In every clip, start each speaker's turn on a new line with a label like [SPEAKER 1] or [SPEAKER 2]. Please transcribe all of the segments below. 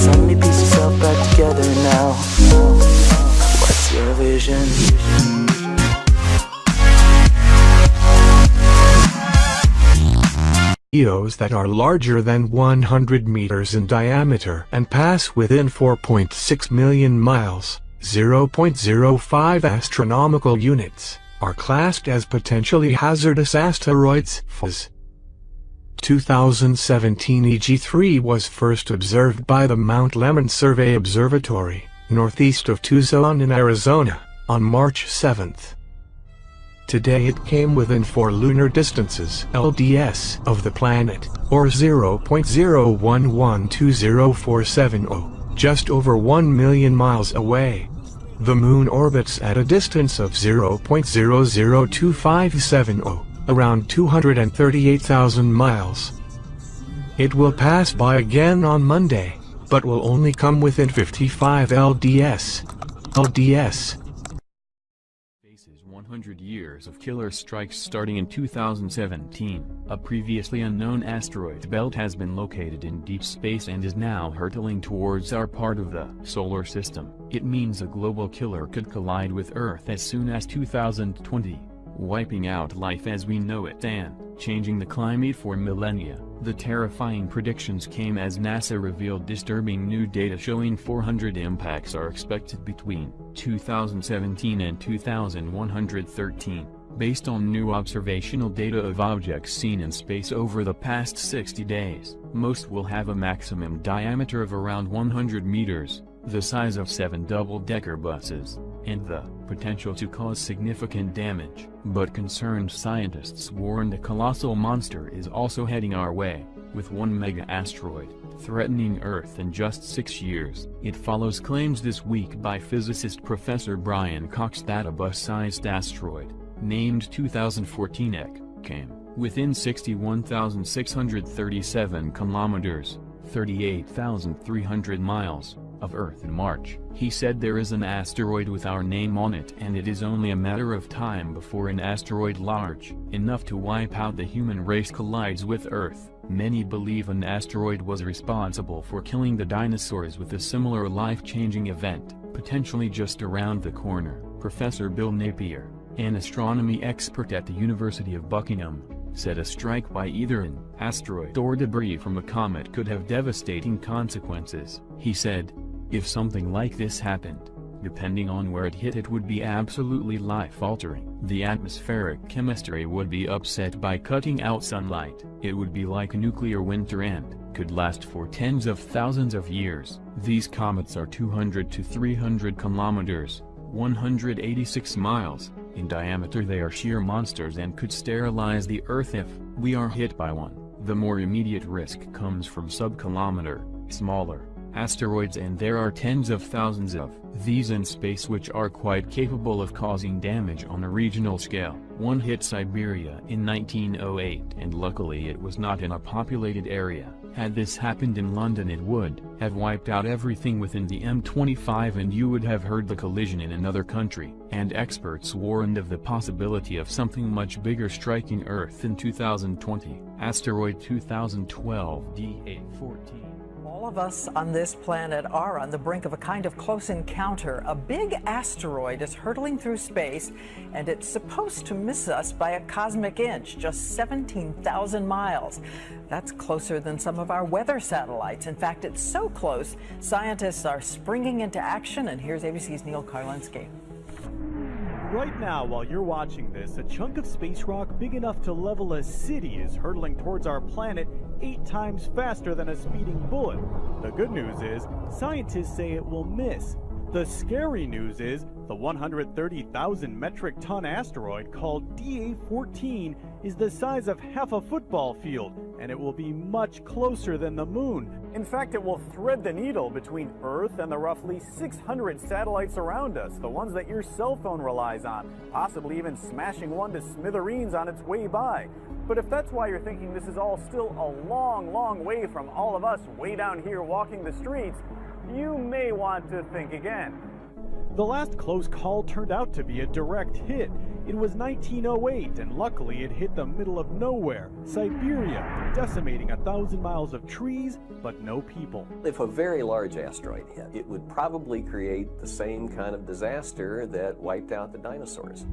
[SPEAKER 1] Tell me, piece yourself back together now. What's your vision?
[SPEAKER 2] Meteors that are larger than 100 meters in diameter and pass within 4.6 million miles, 0.05 astronomical units, are classed as potentially hazardous asteroids. 2017 EG3 was first observed by the Mount Lemmon Survey Observatory, northeast of Tucson in Arizona, on March 7. Today it came within 4 lunar distances (LDS) of the planet, or 0.0112047, just over 1 million miles away. The Moon orbits at a distance of 0.002570, around 238,000 miles. It will pass by again on Monday, but will only come within 55 LDS.
[SPEAKER 3] 100 years of killer strikes starting in 2017. A previously unknown asteroid belt has been located in deep space and is now hurtling towards our part of the solar system. It means a global killer could collide with Earth as soon as 2020, wiping out life as we know it and changing the climate for millennia. The terrifying predictions came as NASA revealed disturbing new data showing 400 impacts are expected between 2017 and 2113, based on new observational data of objects seen in space over the past 60 days. Most will have a maximum diameter of around 100 meters, the size of 7 double-decker buses, and the potential to cause significant damage. But concerned scientists warned a colossal monster is also heading our way, with one mega-asteroid threatening Earth in just 6 years. It follows claims this week by physicist Professor Brian Cox that a bus-sized asteroid, named 2014 EC, came within 61,637 kilometers, 38,300 miles, of Earth in March. He said there is an asteroid with our name on it and it is only a matter of time before an asteroid large enough to wipe out the human race collides with Earth. Many believe an asteroid was responsible for killing the dinosaurs with a similar life-changing event, potentially just around the corner. Professor Bill Napier, an astronomy expert at the University of Buckingham, said a strike by either an asteroid or debris from a comet could have devastating consequences. He said, if something like this happened, depending on where it hit, it would be absolutely life-altering. The atmospheric chemistry would be upset by cutting out sunlight. It would be like a nuclear winter and could last for tens of thousands of years. These comets are 200 to 300 kilometers, 186 miles, in diameter. They are sheer monsters and could sterilize the Earth if we are hit by one. The more immediate risk comes from sub-kilometer, smaller asteroids, and there are tens of thousands of these in space which are quite capable of causing damage on a regional scale. One hit Siberia in 1908 and luckily it was not in a populated area. Had this happened in London it would have wiped out everything within the M25 and you would have heard the collision in another country. And experts warned of the possibility of something much bigger striking Earth in 2020. Asteroid 2012 D814.
[SPEAKER 4] All of us on this planet are on the brink of a kind of close encounter. A big asteroid is hurtling through space, and it's supposed to miss us by a cosmic inch, just 17,000 miles. That's closer than some of our weather satellites. In fact, it's so close, scientists are springing into action, and here's ABC's Neil Karlinski.
[SPEAKER 5] Right now, while you're watching this, a chunk of space rock big enough to level a city is hurtling towards our planet 8 times faster than a speeding bullet. The good news is, scientists say it will miss. The scary news is, the 130,000 metric ton asteroid called DA14 is the size of half a football field, and it will be much closer than the moon. In fact, it will thread the needle between Earth and the roughly 600 satellites around us, the ones that your cell phone relies on, possibly even smashing one to smithereens on its way by. But if that's why you're thinking this is all still a long, long way from all of us way down here walking the streets, you may want to think again. The last close call turned out to be a direct hit. It was 1908, and luckily it hit the middle of nowhere, Siberia, decimating 1,000 miles of trees, but no people.
[SPEAKER 6] If a very large asteroid hit, it would probably create the same kind of disaster that wiped out the dinosaurs.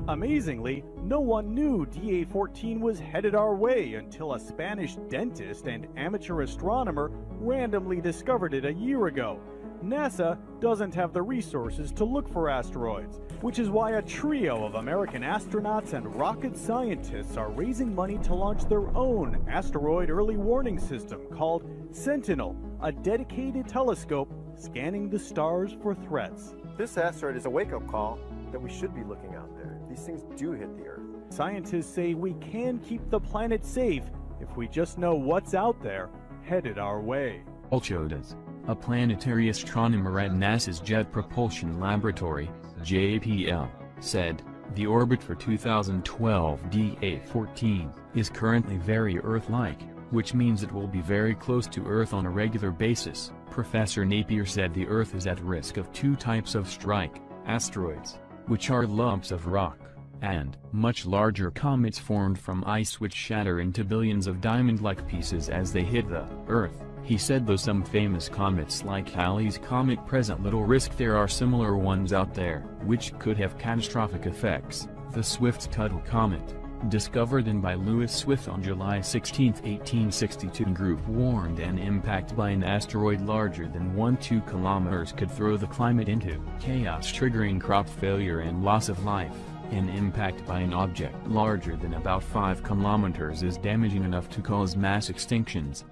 [SPEAKER 5] Amazingly, no one knew DA-14 was headed our way until a Spanish dentist and amateur astronomer randomly discovered it a year ago. NASA doesn't have the resources to look for asteroids, which is why a trio of American astronauts and rocket scientists are raising money to launch their own asteroid early warning system called Sentinel, a dedicated telescope scanning the stars for threats.
[SPEAKER 7] This asteroid is a wake-up call that we should be looking out there. These things do hit the Earth.
[SPEAKER 5] Scientists say we can keep the planet safe if we just know what's out there headed our way.
[SPEAKER 3] Ulchodas, a planetary astronomer at NASA's Jet Propulsion Laboratory, JPL, said, the orbit for 2012 DA-14 is currently very Earth-like, which means it will be very close to Earth on a regular basis. Professor Napier said the Earth is at risk of two types of strike asteroids, which are lumps of rock, and much larger comets formed from ice which shatter into billions of diamond-like pieces as they hit the Earth. He said though some famous comets like Halley's Comet present little risk, there are similar ones out there, which could have catastrophic effects. The Swift-Tuttle Comet, discovered in by Lewis Swift on July 16, 1862, group warned an impact by an asteroid larger than 1-2 kilometers could throw the climate into chaos, triggering crop failure and loss of life. An impact by an object larger than about 5 kilometers is damaging enough to cause mass extinctions.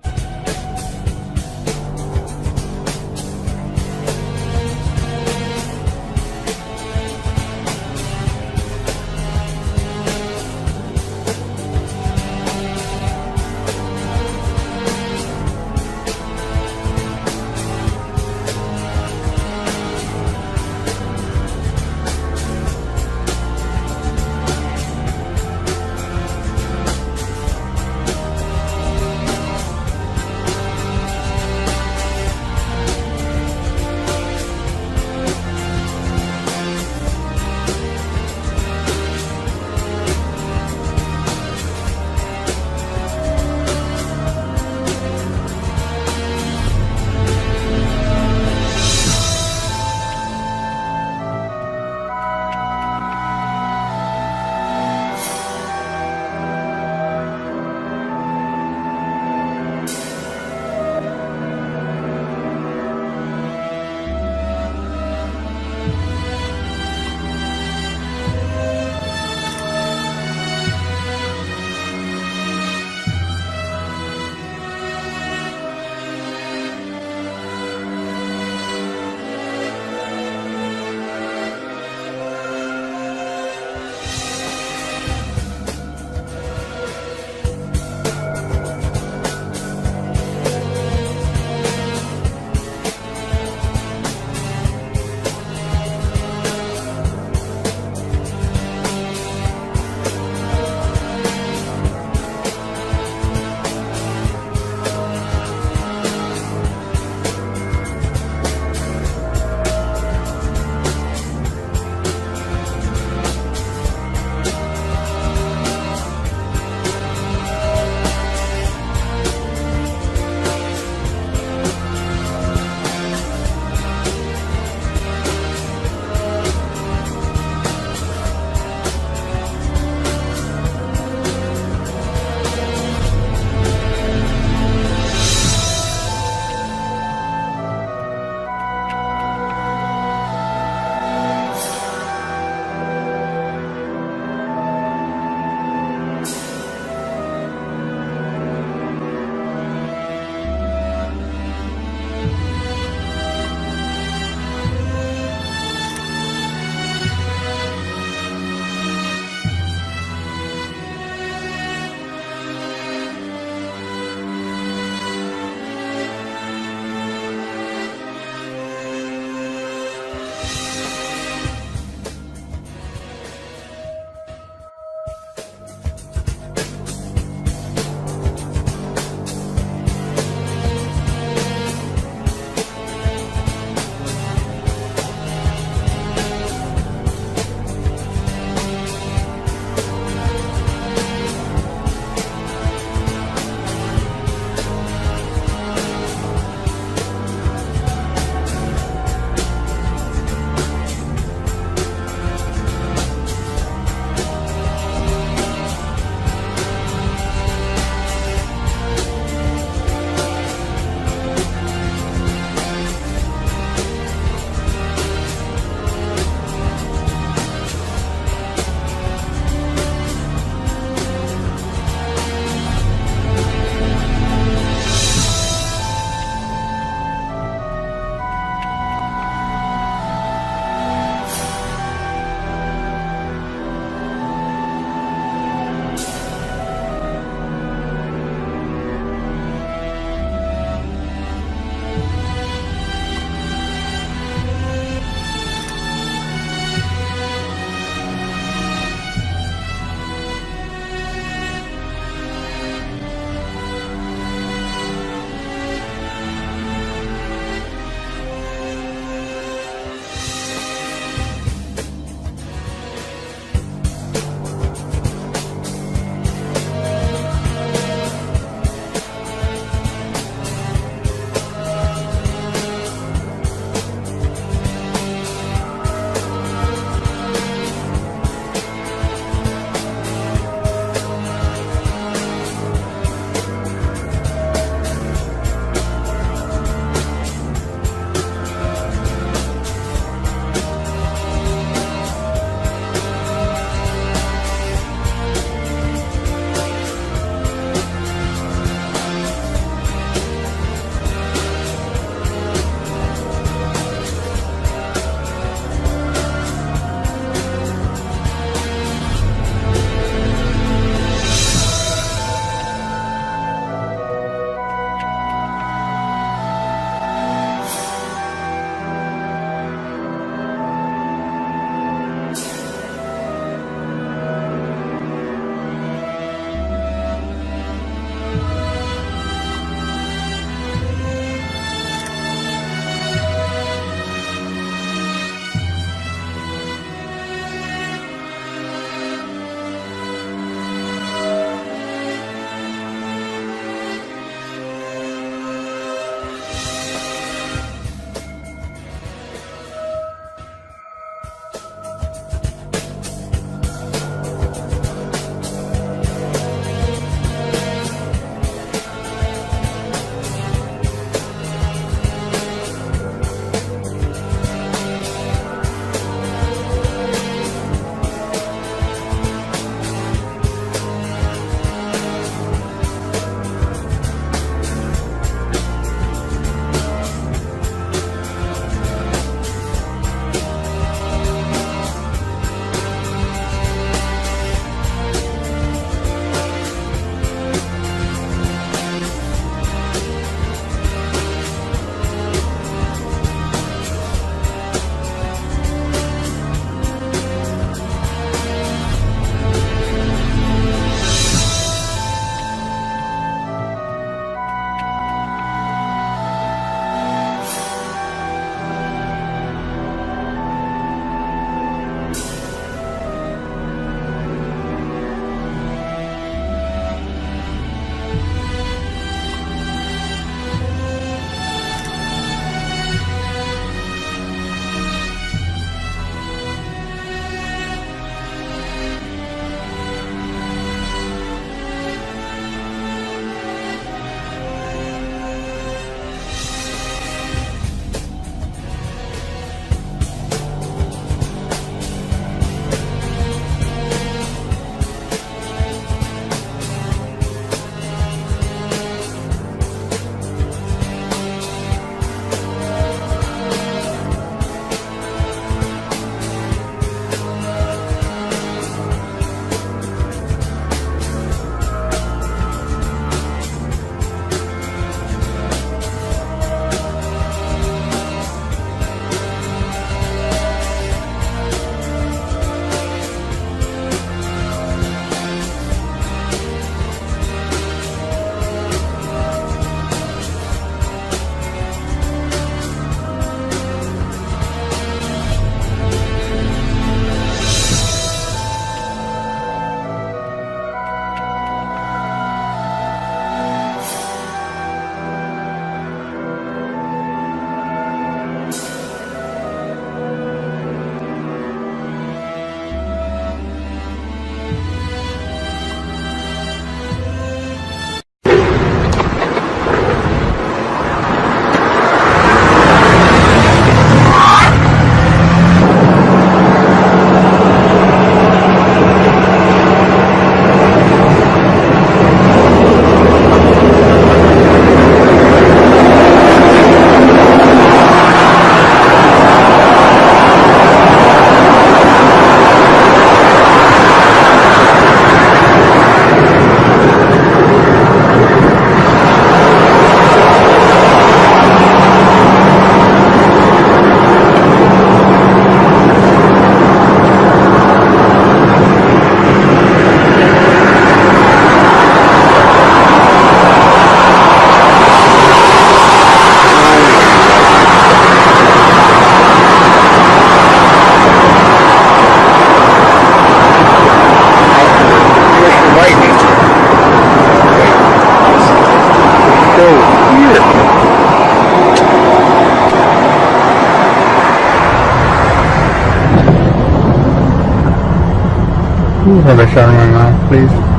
[SPEAKER 8] Have a shower going on, please.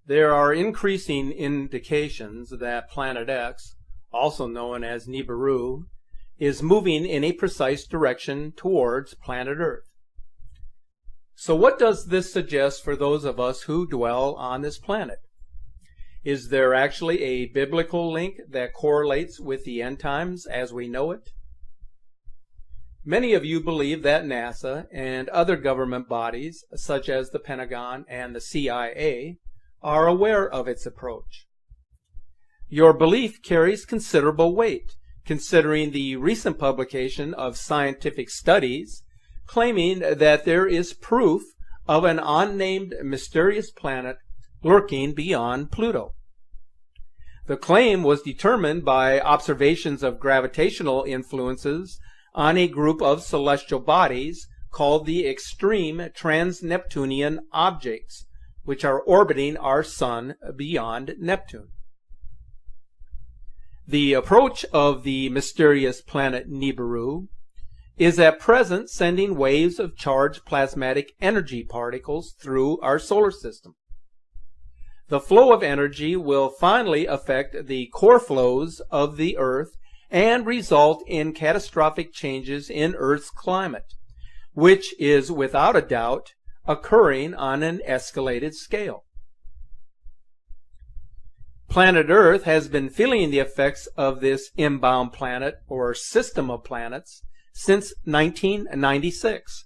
[SPEAKER 9] There are increasing indications that Planet X, also known as Nibiru, is moving in a precise direction towards planet Earth. So what does this suggest for those of us who dwell on this planet? Is there actually a biblical link that correlates with the end times as we know it? Many of you believe that NASA and other government bodies, such as the Pentagon and the CIA, are aware of its approach. Your belief carries considerable weight, considering the recent publication of scientific studies claiming that there is proof of an unnamed mysterious planet lurking beyond Pluto. The claim was determined by observations of gravitational influences on a group of celestial bodies called the extreme trans-Neptunian objects, which are orbiting our sun beyond Neptune. The approach of the mysterious planet Nibiru is at present sending waves of charged plasmatic energy particles through our solar system. The flow of energy will finally affect the core flows of the Earth and result in catastrophic changes in Earth's climate, which is without a doubt occurring on an escalated scale. Planet Earth has been feeling the effects of this inbound planet or system of planets since 1996,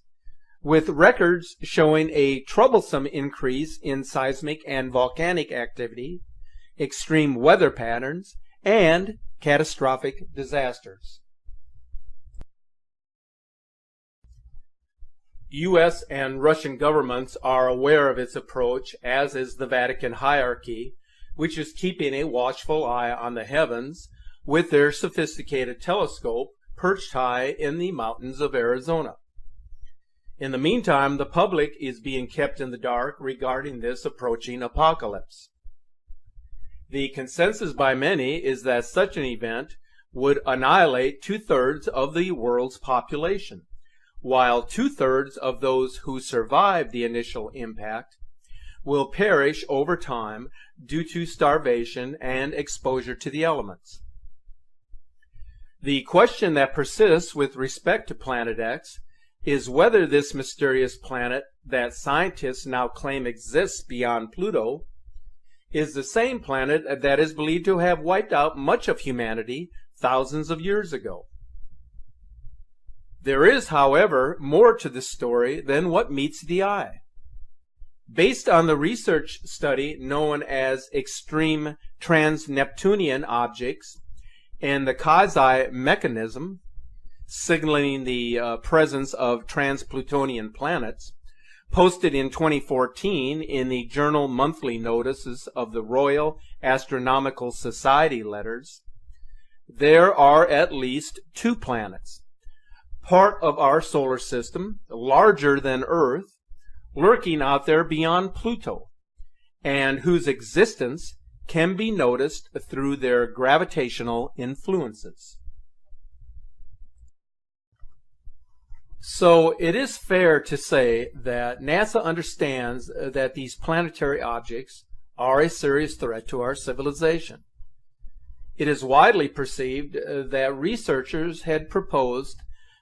[SPEAKER 9] with records showing a troublesome increase in seismic and volcanic activity, extreme weather patterns, and catastrophic disasters. U.S. and Russian governments are aware of its approach, as is the Vatican hierarchy, which is keeping a watchful eye on the heavens with their sophisticated telescope perched high in the mountains of Arizona. In the meantime, the public is being kept in the dark regarding this approaching apocalypse. The consensus by many is that such an event would annihilate 2/3 of the world's population, while 2/3 of those who survive the initial impact will perish over time due to starvation and exposure to the elements. The question that persists with respect to Planet X is whether this mysterious planet that scientists now claim exists beyond Pluto is the same planet that is believed to have wiped out much of humanity thousands of years ago. There is, however, more to this story than what meets the eye. Based on the research study known as extreme trans-Neptunian objects and the Kazai mechanism, signaling the presence of trans-Plutonian planets, posted in 2014 in the Journal Monthly Notices of the Royal Astronomical Society letters, there are at least 2 planets, part of our solar system, larger than Earth, lurking out there beyond Pluto, and whose existence can be noticed through their gravitational influences. So it is fair to say that NASA understands that these planetary objects are a serious threat to our civilization. It is widely perceived that researchers had proposed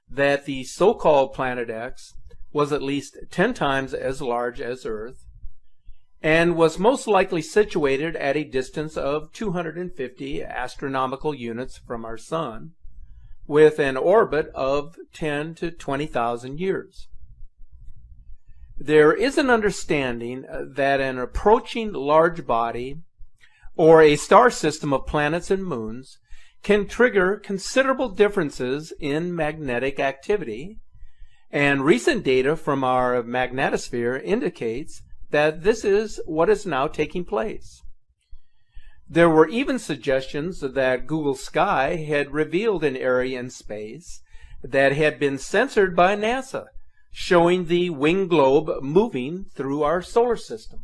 [SPEAKER 9] that the so-called Planet X was at least 10 times as large as Earth and was most likely situated at a distance of 250 astronomical units from our Sun, with an orbit of 10 to 20,000 years. There is an understanding that an approaching large body or a star system of planets and moons can trigger considerable differences in magnetic activity, and recent data from our magnetosphere indicates that this is what is now taking place. There were even suggestions that Google Sky had revealed an area in space that had been censored by NASA, showing the winged globe moving through our solar system.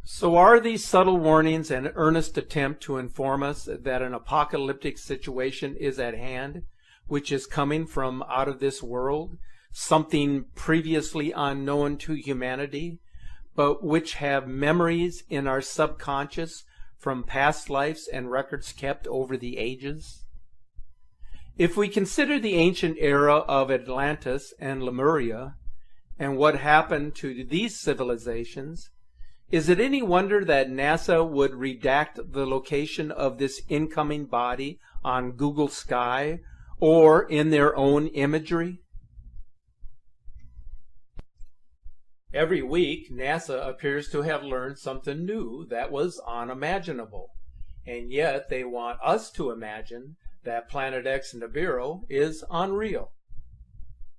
[SPEAKER 9] So are these subtle warnings an earnest attempt to inform us that an apocalyptic situation is at hand, which is coming from out of this world, something previously unknown to humanity, but which have memories in our subconscious from past lives and records kept over the ages? If we consider the ancient era of Atlantis and Lemuria and what happened to these civilizations, is it any wonder that NASA would redact the location of this incoming body on Google Sky or in their own imagery? Every week, NASA appears to have learned something new that was unimaginable, and yet they want us to imagine that Planet X Nibiru is unreal.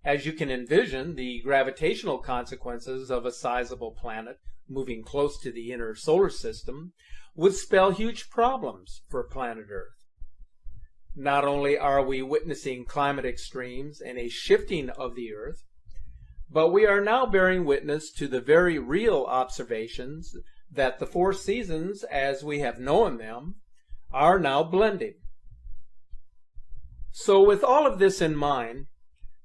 [SPEAKER 9] As you can envision, the gravitational consequences of a sizable planet moving close to the inner solar system would spell huge problems for planet Earth. Not only are we witnessing climate extremes and a shifting of the Earth, but we are now bearing witness to the very real observations that the 4 seasons, as we have known them, are now blending. So with all of this in mind,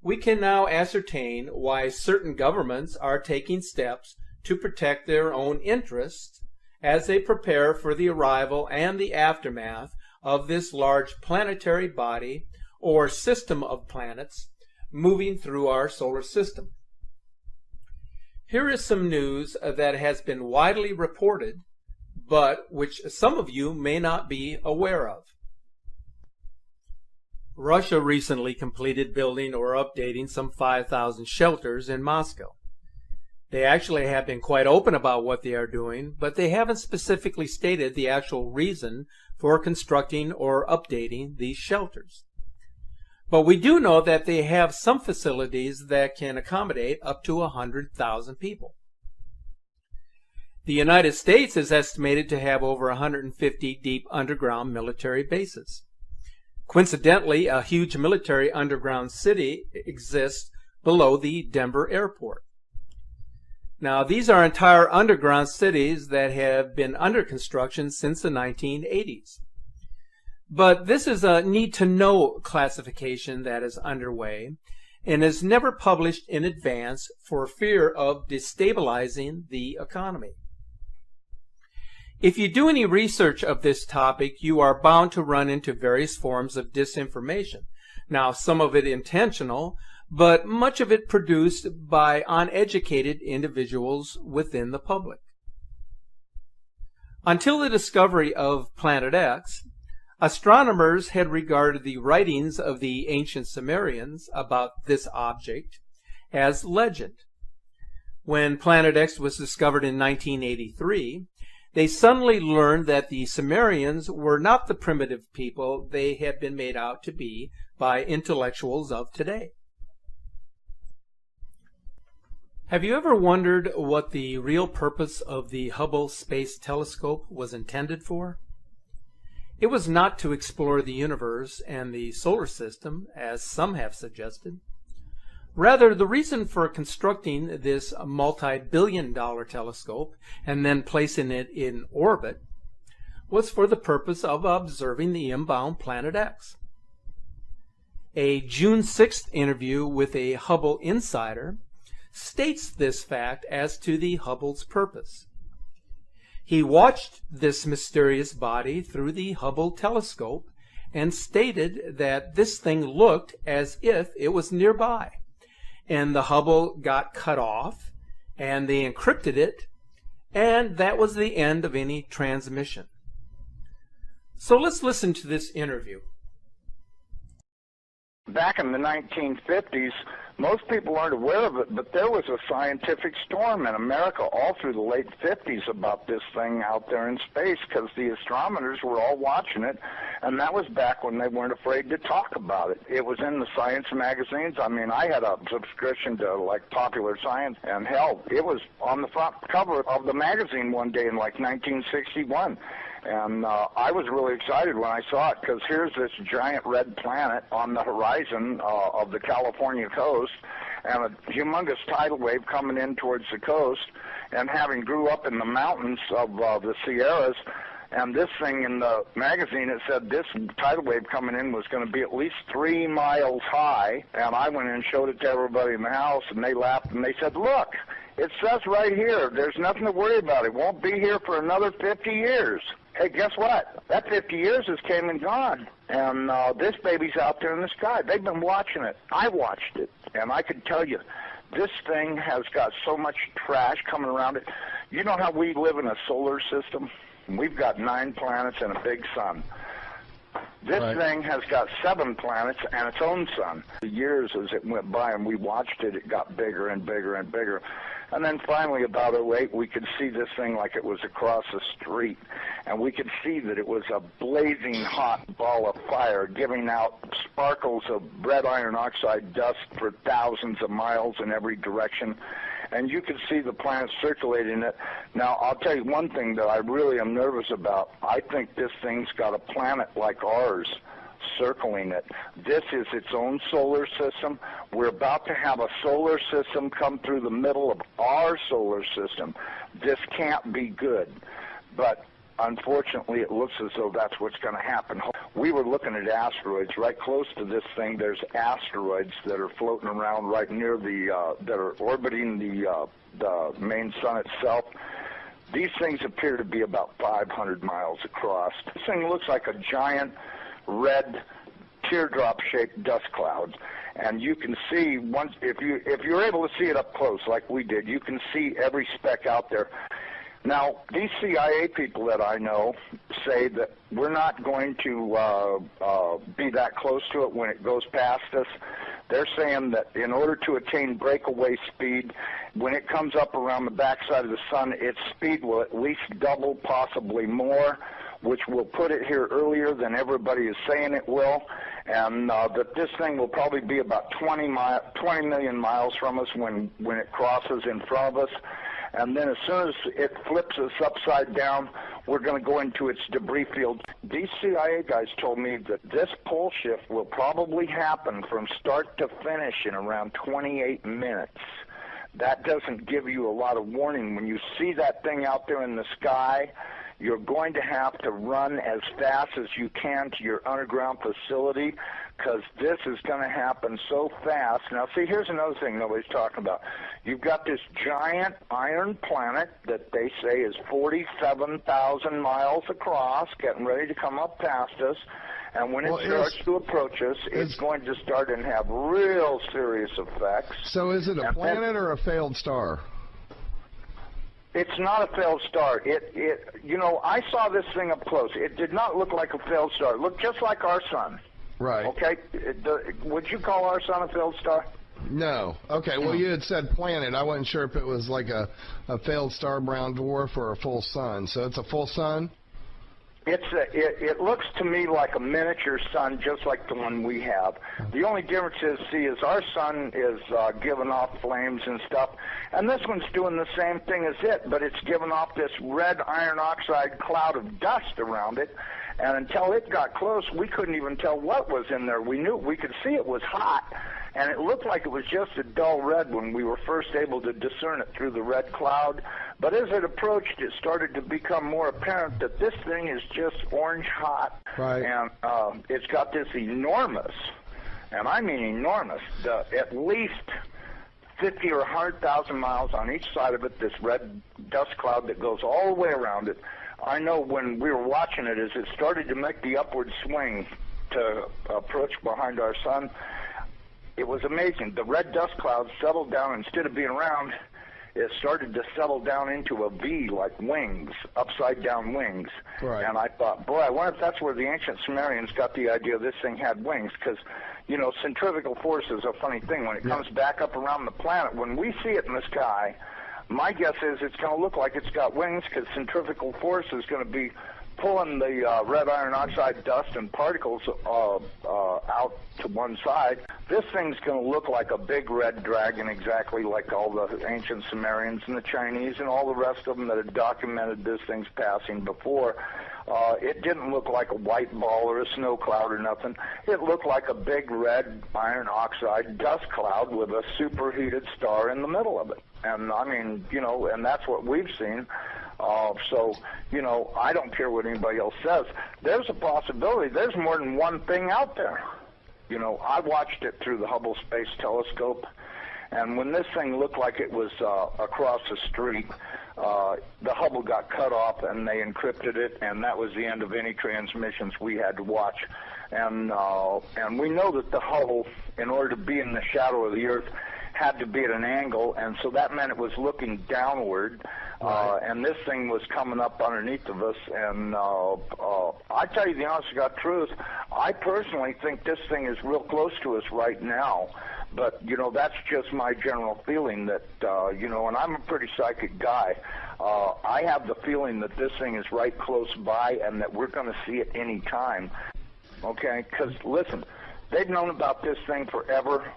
[SPEAKER 9] we can now ascertain why certain governments are taking steps to protect their own interests as they prepare for the arrival and the aftermath of this large planetary body or system of planets moving through our solar system. Here is some news that has been widely reported, but which some of you may not be aware of. Russia recently completed building or updating some 5,000 shelters in Moscow. They actually have been quite open about what they are doing, but they haven't specifically stated the actual reason for constructing or updating these shelters. But we do know that they have some facilities that can accommodate up to 100,000 people. The United States is estimated to have over 150 deep underground military bases. Coincidentally, a huge military underground city exists below the Denver airport. Now, these are entire underground cities that have been under construction since the 1980s. But this is a need-to-know classification that is underway and is never published in advance for fear of destabilizing the economy. If you do any research of this topic, you are bound to run into various forms of disinformation. Now, some of it intentional, but much of it produced by uneducated individuals within the public. Until the discovery of Planet X, Astronomers had regarded the writings of the ancient Sumerians about this object as legend. When Planet X was discovered in 1983, they suddenly learned that the Sumerians were not the primitive people they had been made out to be by intellectuals of today. Have you ever wondered what the real purpose of the Hubble Space Telescope was intended for? It was not to explore the universe and the solar system, as some have suggested. Rather, the reason for constructing this multi-billion-dollar telescope and then placing it in orbit was for the purpose of observing the inbound Planet X. A June 6th interview with a Hubble insider states this fact as to the Hubble's purpose. He watched this mysterious body through the Hubble telescope and stated that this thing looked as if it was nearby, and the Hubble got cut off, and they encrypted it, and that was the end of any transmission. So let's listen to this interview.
[SPEAKER 10] Back in the 1950s, most people aren't aware of it, but there was a scientific storm in America all through the late 50s about this thing out there in space, because the astronomers were all watching it, and that was back when they weren't afraid to talk about it. It was in the science magazines. I mean, I had a subscription to, like, Popular Science, and hell, it was on the front cover of the magazine one day in, like, 1961. And I was really excited when I saw it, because here's this giant red planet on the horizon of the California coast, and a humongous tidal wave coming in towards the coast. And having grew up in the mountains of the Sierras, and this thing in the magazine, it said this tidal wave coming in was going to be at least 3 miles high. And I went in and showed it to everybody in the house, and they laughed, and they said, look, it says right here, there's nothing to worry about. It won't be here for another 50 years. Hey, guess what? That 50 years has came and gone, and this baby's out there in the sky. They've been watching it. I watched it, and I can tell you, this thing has got so much trash coming around it. You know how we live in a solar system? We've got 9 planets and a big sun. This thing has got 7 planets and its own sun. The years as it went by and we watched it, it got bigger and bigger and bigger. And then finally, about 2008, we could see this thing like it was across the street. And we could see that it was a blazing hot ball of fire, giving out sparkles of red iron oxide dust for thousands of miles in every direction. And you could see the planet circulating it. Now, I'll tell you one thing that I really am nervous about. I think this thing's got a planet like ours circling it. This is its own solar system. We're about to have a solar system come through the middle of our solar system. This can't be good. But unfortunately, it looks as though that's what's going to happen. We were looking at asteroids. Right close to this thing, there's asteroids that are floating around right near that are orbiting the main sun itself. These things appear to be about 500 miles across. This thing looks like a giant red teardrop-shaped dust cloud, and you can see once if you're able to see it up close like we did, you can see every speck out there. Now, these CIA people that I know say that we're not going to be that close to it when it goes past us. They're saying that in order to attain breakaway speed, when it comes up around the backside of the sun, its speed will at least double, possibly more, which will put it here earlier than everybody is saying it will, and that this thing will probably be about 20 million miles from us when it crosses in front of us. And then as soon as it flips us upside down, we're going to go into its debris field. These CIA guys told me that this pole shift will probably happen from start to finish in around 28 minutes. That doesn't give you a lot of warning. When you see that thing out there in the sky, you're going to have to run as fast as you can to your underground facility, because this is going to happen so fast. Now, see, here's another thing nobody's talking about. You've got this giant iron planet that they say is 47,000 miles across, getting ready to come up past us. And when it starts to approach us, it's going to start and have real serious effects.
[SPEAKER 11] So is it a planet or a failed star?
[SPEAKER 10] It's not a failed star. You know, I saw this thing up close. It did not look like a failed star. It looked just like our sun.
[SPEAKER 11] Right.
[SPEAKER 10] Okay. Would you call our sun a failed star?
[SPEAKER 11] No. Okay, well, you had said planet. I wasn't sure if it was like a failed star brown dwarf or a full sun. So it's a full sun?
[SPEAKER 10] It looks to me like a miniature sun, just like the one we have. The only difference is our sun is giving off flames and stuff, and this one's doing the same thing as it, but it's giving off this red iron oxide cloud of dust around it, and until it got close, we couldn't even tell what was in there. We could see it was hot, and it looked like it was just a dull red when we were first able to discern it through the red cloud. But as it approached, it started to become more apparent that this thing is just orange hot.
[SPEAKER 11] Right.
[SPEAKER 10] And it's got this enormous, and I mean enormous, at least 50 or 100,000 miles on each side of it, this red dust cloud that goes all the way around it. I know when we were watching it, as it started to make the upward swing to approach behind our sun, it was amazing. The red dust cloud settled down. Instead of being round, it started to settle down into a V, like wings, upside-down wings.
[SPEAKER 11] Right.
[SPEAKER 10] And I thought, boy, I wonder if that's where the ancient Sumerians got the idea this thing had wings, because, you know, centrifugal force is a funny thing. When it comes back up around the planet, when we see it in the sky, my guess is it's going to look like it's got wings, because centrifugal force is going to be pulling the red iron oxide dust and particles out to one side. This thing's going to look like a big red dragon, exactly like all the ancient Sumerians and the Chinese and all the rest of them that had documented this thing's passing before. It didn't look like a white ball or a snow cloud or nothing. It looked like a big red iron oxide dust cloud with a superheated star in the middle of it. And I mean, you know, and that's what we've seen. So, you know, I don't care what anybody else says. There's a possibility. There's more than one thing out there. You know, I watched it through the Hubble Space Telescope, and when this thing looked like it was across the street, the Hubble got cut off and they encrypted it, and that was the end of any transmissions we had to watch. And we know that the Hubble, in order to be in the shadow of the Earth, had to be at an angle, and so that meant it was looking downward, and this thing was coming up underneath of us, and I tell you the honest to God truth, I personally think this thing is real close to us right now, but, you know, that's just my general feeling that, you know, and I'm a pretty psychic guy. I have the feeling that this thing is right close by and that we're going to see it any time, okay? Because, listen, they've known about this thing forever.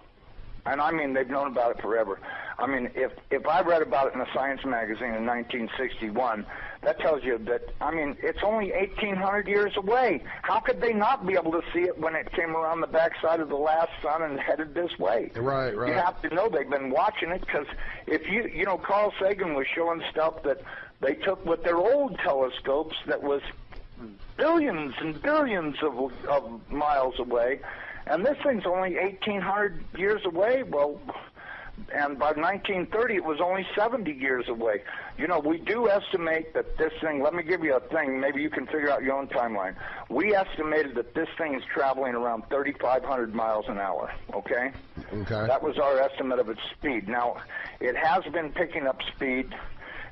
[SPEAKER 10] And I mean, they've known about it forever. I mean, if I read about it in a science magazine in 1961, that tells you that, I mean, it's only 1,800 years away. How could they not be able to see it when it came around the backside of the last sun and headed this way?
[SPEAKER 11] Right, right.
[SPEAKER 10] You have to know they've been watching it, because if you know, Carl Sagan was showing stuff that they took with their old telescopes that was billions and billions of miles away. And this thing's only 1,800 years away. Well, and by 1930, it was only 70 years away. You know, we do estimate that this thing, let me give you a thing, maybe you can figure out your own timeline. We estimated that this thing is traveling around 3,500 miles an hour, okay?
[SPEAKER 11] Okay.
[SPEAKER 10] That was our estimate of its speed. Now, it has been picking up speed,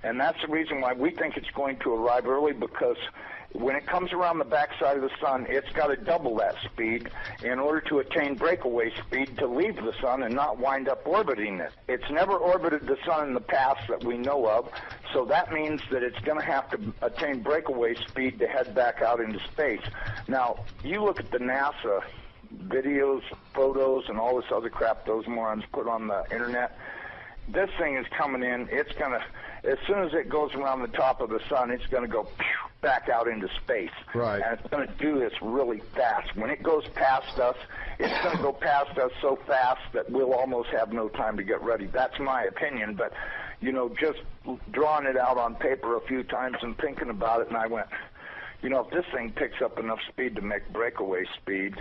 [SPEAKER 10] and that's the reason why we think it's going to arrive early, because when it comes around the backside of the sun, it's got to double that speed in order to attain breakaway speed to leave the sun and not wind up orbiting it. It's never orbited the sun in the past that we know of, so that means that it's going to have to attain breakaway speed to head back out into space. Now, you look at the NASA videos, photos, and all this other crap those morons put on the internet. This thing is coming in. It's going to, as soon as it goes around the top of the sun, it's going to go back out into space.
[SPEAKER 11] Right.
[SPEAKER 10] And it's going to do this really fast. When it goes past us, it's going to go past us so fast that we'll almost have no time to get ready. That's my opinion, but, you know, just drawing it out on paper a few times and thinking about it, and I went, you know, if this thing picks up enough speed to make breakaway speed,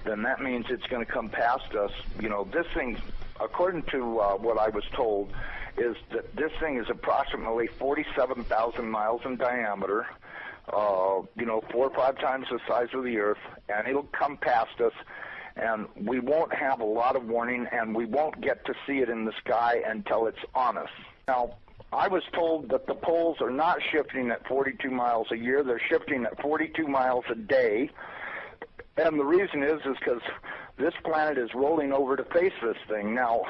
[SPEAKER 10] then that means it's going to come past us. You know, this thing, according to what I was told, is that this thing is approximately 47,000 miles in diameter, you know, 4 or 5 times the size of the Earth, and it'll come past us, and we won't have a lot of warning, and we won't get to see it in the sky until it's on us. Now, I was told that the poles are not shifting at 42 miles a year. They're shifting at 42 miles a day. And the reason is because this planet is rolling over to face this thing. Now,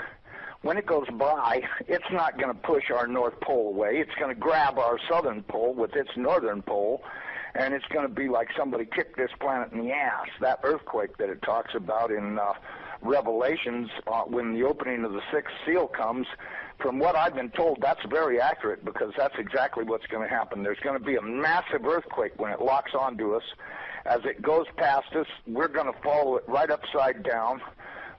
[SPEAKER 10] when it goes by, it's not going to push our North Pole away. It's going to grab our southern pole with its northern pole, and it's going to be like somebody kicked this planet in the ass. That earthquake that it talks about in Revelations, when the opening of the sixth seal comes, from what I've been told, that's very accurate, because that's exactly what's going to happen. There's going to be a massive earthquake when it locks onto us. As it goes past us, we're going to follow it right upside down.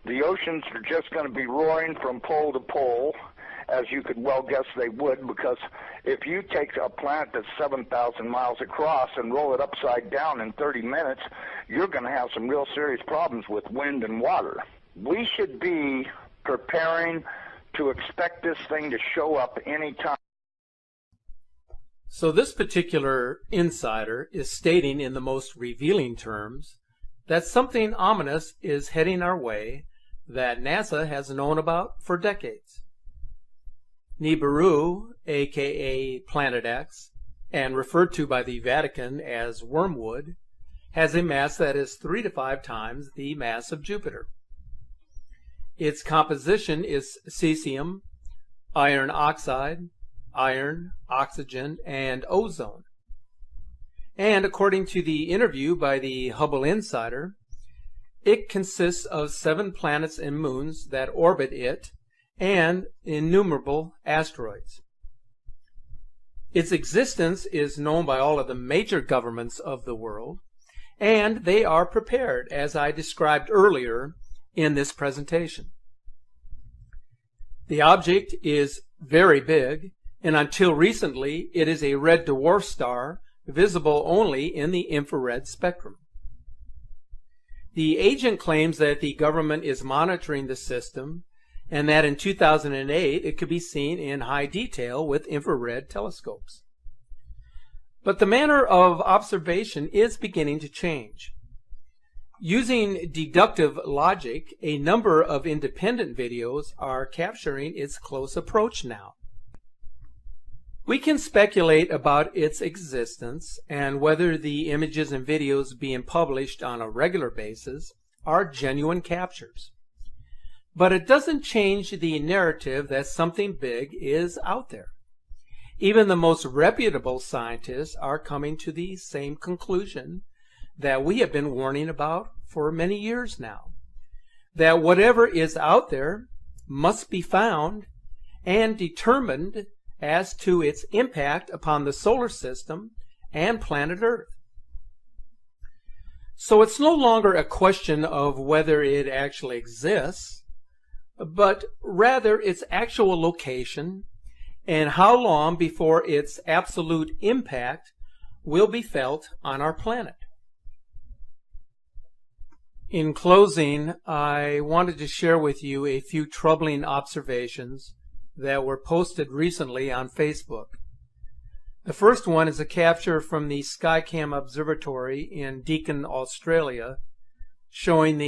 [SPEAKER 10] The oceans are just going to be roaring from pole to pole, as you could well guess they would, because if you take a planet that's 7,000 miles across and roll it upside down in 30 minutes, you're going to have some real serious problems with wind and water. We should be preparing to expect this thing to show up anytime.
[SPEAKER 9] So this particular insider is stating in the most revealing terms that something ominous is heading our way that NASA has known about for decades. Nibiru, aka Planet X, and referred to by the Vatican as Wormwood, has a mass that is 3 to 5 times the mass of Jupiter. Its composition is cesium, iron oxide, iron, oxygen, and ozone. And according to the interview by the Hubble Insider, it consists of 7 planets and moons that orbit it and innumerable asteroids. Its existence is known by all of the major governments of the world, and they are prepared, as I described earlier in this presentation. The object is very big, and until recently it is a red dwarf star visible only in the infrared spectrum. The agent claims that the government is monitoring the system and that in 2008 it could be seen in high detail with infrared telescopes. But the manner of observation is beginning to change. Using deductive logic, a number of independent videos are capturing its close approach now. We can speculate about its existence and whether the images and videos being published on a regular basis are genuine captures. But it doesn't change the narrative that something big is out there. Even the most reputable scientists are coming to the same conclusion that we have been warning about for many years now. That whatever is out there must be found and determined as to its impact upon the solar system and planet Earth. So it's no longer a question of whether it actually exists, but rather its actual location and how long before its absolute impact will be felt on our planet. In closing, I wanted to share with you a few troubling observations that were posted recently on Facebook. The first one is a capture from the Skycam Observatory in Deakin, Australia, showing the